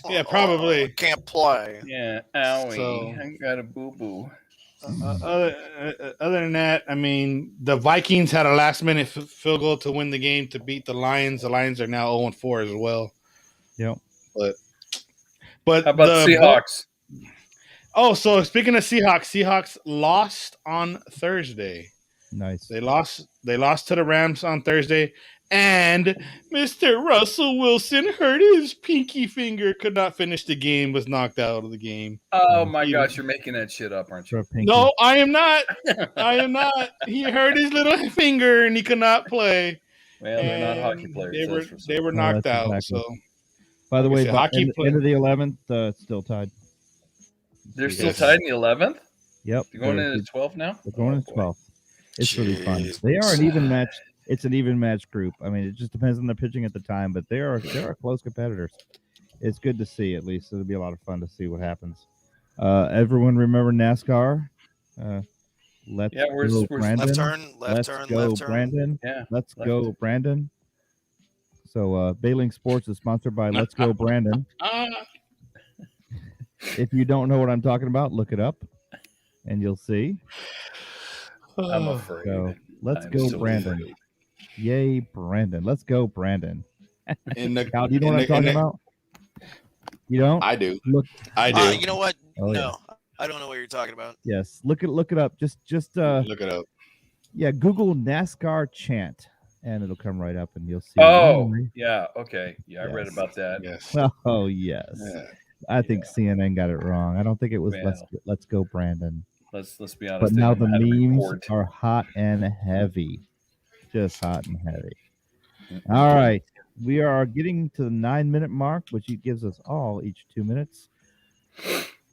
yeah, probably. Can't play. Yeah, owie. So- I got a boo boo. Other than that, I mean, the Vikings had a last-minute field goal to win the game to beat the Lions. The Lions are now 0-4 as well. Yep. But How about the Seahawks? Oh, so speaking of Seahawks lost on Thursday. Nice. They lost to the Rams on Thursday, and Mr. Russell Wilson hurt his pinky finger, could not finish the game, was knocked out of the game. Oh my gosh, you're making that shit up, aren't you? No, I am not. I am not. He hurt his little finger and he could not play. Well, they're not hockey players. They were knocked out. exactly. So By the Like I way, said, by hockey end of the 11th, it's still tied. They're still Yes. tied in the 11th. Yep. They're going into 12 now. They're going Oh, into boy. 12th. It's really fun. Jeez. They are an even match. It's an even match group. I mean, it just depends on the pitching at the time, but they are close competitors. It's good to see, at least. It'll be a lot of fun to see what happens. Everyone remember NASCAR? Let's go, Brandon. Left turn, left turn. Brandon. Yeah. Let's go, Brandon. So, BayLink Sports is sponsored by Let's Go, Brandon. If you don't know what I'm talking about, look it up, and you'll see. I'm afraid. So, let's I'm go, so Brandon. afraid. Yay, Brandon. Let's go, Brandon. Cal, do you know what I'm talking about? You don't? I do. Look. I do. You know what? Oh, no, I don't know what you're talking about. Yes. Look it up. Just look it up. Yeah, Google NASCAR chant, and it'll come right up, and you'll see. Oh, yeah. Okay. Yeah, I read Yes. about that. Yes. Oh, yes. Yeah. I think CNN got it wrong. I don't think it was Well, let's go, Brandon. Let's be honest. But they now don't the know how to memes report. are hot and heavy. Just hot and heavy. All right. We are getting to the 9-minute mark, which gives us all each 2 minutes.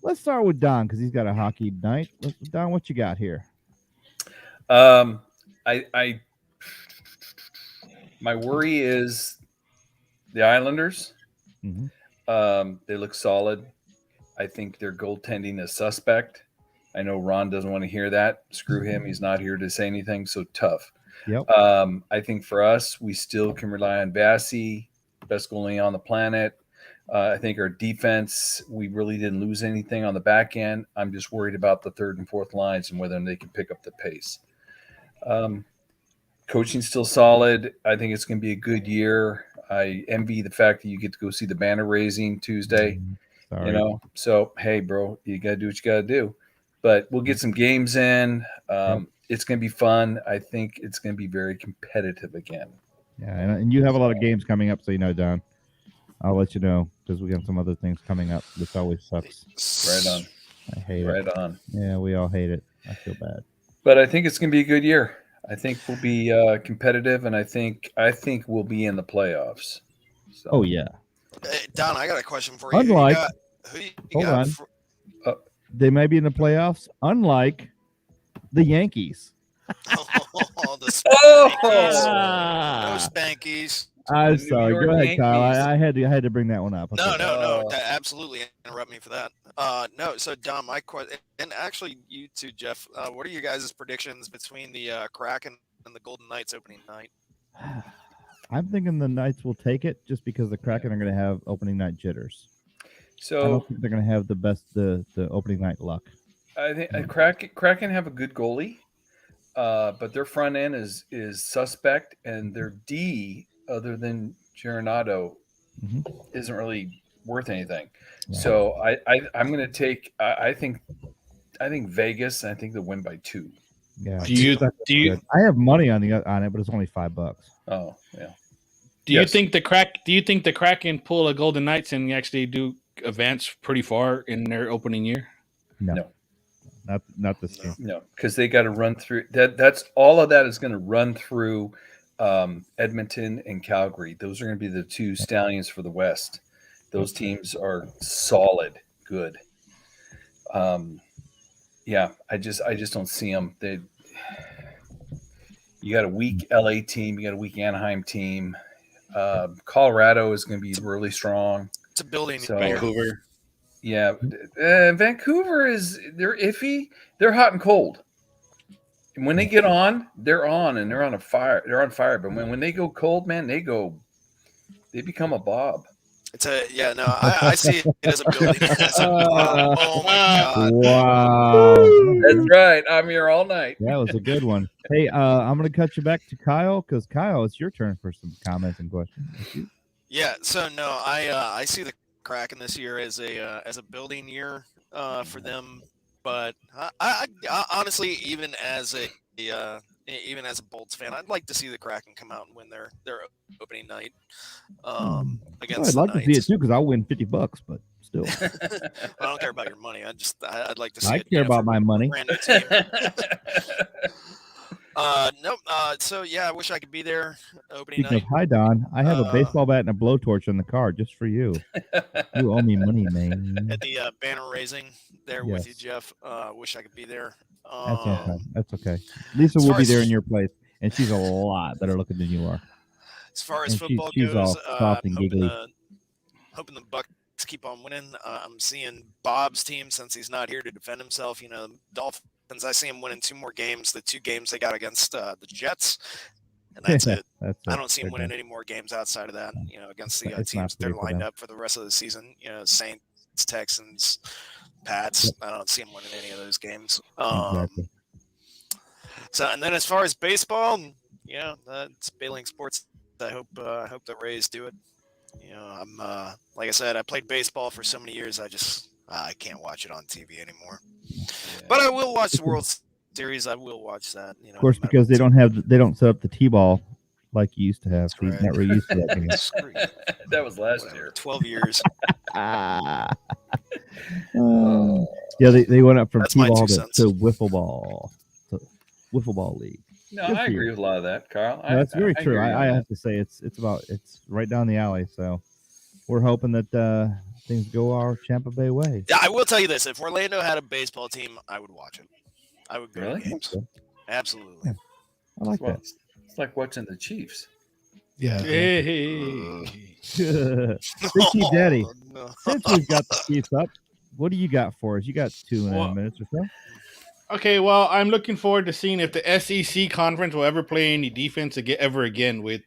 Let's start with Don because he's got a hockey night. Don, what you got here? I my worry is the Islanders. Mhm. They look solid. I think their goaltending is suspect. I know Ron doesn't want to hear that. Screw him. He's not here to say anything. So tough. Yep. I think for us, we still can rely on Bassey, best goalie on the planet. I think our defense, we really didn't lose anything on the back end. I'm just worried about the third and fourth lines and whether they can pick up the pace. Coaching's still solid. I think it's going to be a good year. I envy the fact that you get to go see the banner raising Tuesday. Sorry. You know, so hey, bro, you got to do what you got to do. But we'll get some games in. It's going to be fun. I think it's going to be very competitive again. Yeah, and you have a lot of games coming up, so you know, Don. I'll let you know because we got some other things coming up. This always sucks. Right on. I hate it. Right on. Yeah, we all hate it. I feel bad. But I think it's going to be a good year. I think we'll be competitive, and I think we'll be in the playoffs. So. Oh yeah. Hey, Don, I got a question for you. Unlike, who you hold got on. They may be in the playoffs, unlike the Yankees. The Spankies. Ah. No Spankies. I'm New sorry. York Go ahead, Yankees. Kyle. I had to bring that one up. No. Absolutely interrupt me for that. No. So, Don, my question, and actually you too, Jeff. What are your guys' predictions between the Kraken and the Golden Knights opening night? I'm thinking the Knights will take it just because the Kraken are going to have opening night jitters. So I don't think they're going to have the opening night luck. I think Kraken have a good goalie, but their front end is suspect, and their D, other than Geronado, isn't really worth anything. Yeah. So I'm going to take. I think Vegas. And I think they'll win by 2. Yeah. Do you? I have money on it, but it's only $5. Oh yeah. Do you think the Kraken pull a Golden Knights and actually do advance pretty far in their opening year? No. Not this year. No, because they got to run through that. That's all of that is going to run through Edmonton and Calgary. Those are going to be the 2 stallions for the West. Those teams are solid, good. Yeah, I just don't see them. You got a weak LA team. You got a weak Anaheim team. Colorado is going to be really strong. It's a building. So, Vancouver. Yeah, Vancouver they're iffy. They're hot and cold. And when they get on, they're on, and they're on fire. But when they go cold, man, they become a Bob. I see it as a building. Oh my God! Wow, that's right. I'm here all night. That was a good one. Hey, I'm going to cut you back to Kyle because Kyle, it's your turn for some comments and questions. Yeah. So no, I see the Kraken this year as a building year for them, but I honestly, even as a Bolts fan, I'd like to see the Kraken come out and win their opening night against. I'd like to see it too because I'll win $50, but still, I don't care about your money. I'd like to see. I care about my money. Nope. So yeah, I wish I could be there opening Speaking of, night. hi Don, I have a Uh, baseball bat and a blowtorch in the car just for you. You owe me money, man. At the banner raising there with you, Yes. Jeff. Wish I could be there. That's okay. That's okay. Lisa as will far be as there in your place, and she's a lot better looking than you are. as far as And football she's goes, all soft I'm and giggly. hoping the Bucks keep on winning. I'm seeing Bob's team, since he's not here to defend himself. Dolphins. I see him winning 2 more games. The 2 games they got against the Jets, and that's it. That's it. I don't see him They're winning done. any more games outside of that. Against the It's not teams they're pretty for lined them. up for the rest of the season. Saints, Texans, Pats. I don't see him winning any of those games. Exactly. So, and then as far as baseball, it's BayLink Sports. I hope the Rays do it. I'm like I said, I played baseball for so many years. I can't watch it on TV anymore. Yeah. But I will watch the World Series. I will watch that. Of course, because they don't set up the T-ball like you used to have. So right. Never used to that game. That was last year. 12 years. Yeah, they went up from That's my T-ball 2 to cents. wiffle ball. To wiffle ball league. No, I agree with a lot of that, Carl. No, that's very true. hear you on I that. have to say it's right down the alley. So we're hoping that things go our Tampa Bay way. Yeah, I will tell you this: if Orlando had a baseball team, I would watch it. I would go Really? to games. Okay. Absolutely. Yeah. I like that. It's like watching the Chiefs. Yeah. Hey. Big Chief Daddy. No. Since we've got the Chiefs up, what do you got for us? You got 2.5 minutes or so. Okay, well, I'm looking forward to seeing if the SEC conference will ever play any defense ever again with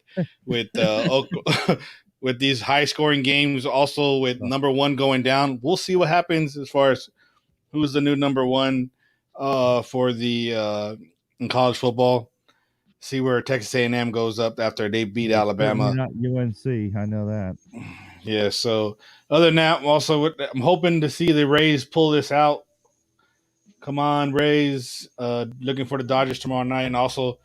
with these high scoring games. Also, with number 1 going down, we'll see what happens as far as who's the new number 1 for the in college football. See where Texas A&M goes up after they beat Alabama. Not UNC, I know that. Yeah. So other than that, I'm hoping to see the Rays pull this out. Come on, Rays. Looking for the Dodgers tomorrow night. And also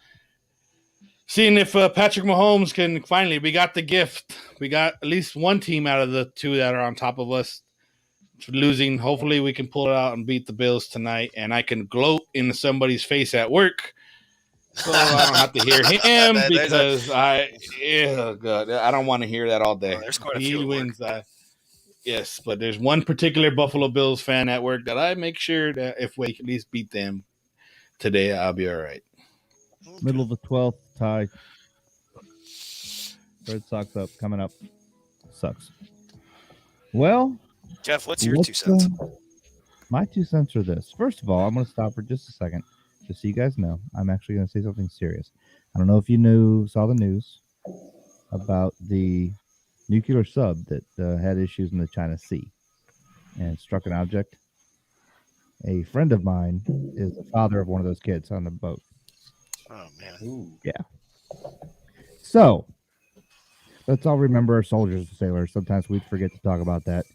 seeing if Patrick Mahomes can finally, we got the gift. We got at least one team out of the 2 that are on top of us losing. Hopefully we can pull it out and beat the Bills tonight. And I can gloat in somebody's face at work. So I don't have to hear him because I don't want to hear that all day. There's quite a he few wins. Yes, but there's one particular Buffalo Bills fan at work that I make sure that if we at least beat them today, I'll be all right. Middle of the 12th tie. Red Sox up, coming up. Sucks. Well, Jeff, what's your 2 cents? My 2 cents are this. First of all, I'm going to stop for just a second, just so you guys know. I'm actually going to say something serious. I don't know if you saw the news about the nuclear sub that had issues in the China Sea and struck an object. A friend of mine is the father of one of those kids on the boat. Oh, man. Ooh. Yeah. So, let's all remember our soldiers and sailors. Sometimes we forget to talk about that.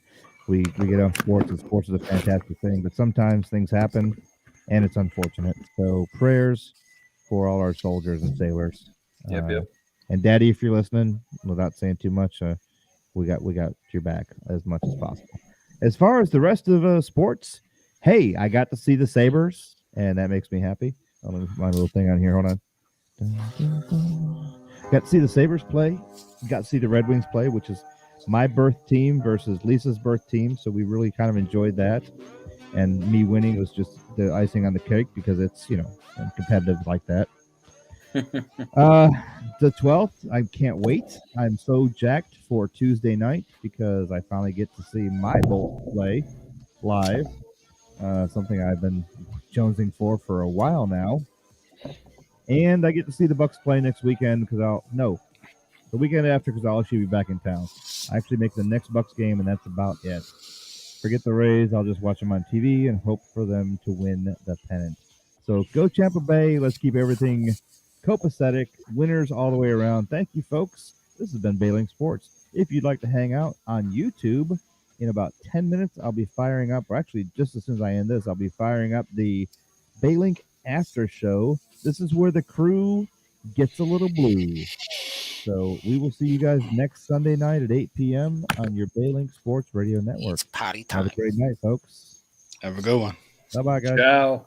We get on sports, and sports is a fantastic thing, but sometimes things happen, and it's unfortunate. So, prayers for all our soldiers and sailors. Yep. And Daddy, if you're listening, without saying too much, we got your back as much as possible. As far as the rest of sports, hey, I got to see the Sabres, and that makes me happy. I'll move my little thing on here. Hold on. Got to see the Sabres play. Got to see the Red Wings play, which is my birth team versus Lisa's birth team. So we really kind of enjoyed that. And me winning was just the icing on the cake because it's, competitive like that. The 12th, I can't wait. I'm so jacked for Tuesday night because I finally get to see my Bolts play live. Something I've been jonesing for a while now. And I get to see the Bucks play next weekend the weekend after because I'll actually be back in town. I actually make the next Bucks game, and that's about it. Forget the Rays. I'll just watch them on TV and hope for them to win the pennant. So go Tampa Bay. Let's keep everything copacetic. Winners all the way around. Thank you, folks. This has been BayLink Sports. If you'd like to hang out on YouTube, in about 10 minutes, I'll be firing up, or actually just as soon as I end this, I'll be firing up the BayLink After Show. This is where the crew gets a little blue. So we will see you guys next Sunday night at 8 p.m. on your BayLink Sports Radio Network. It's potty time. Have a great night, folks. Have a good one. Bye-bye, guys. Ciao.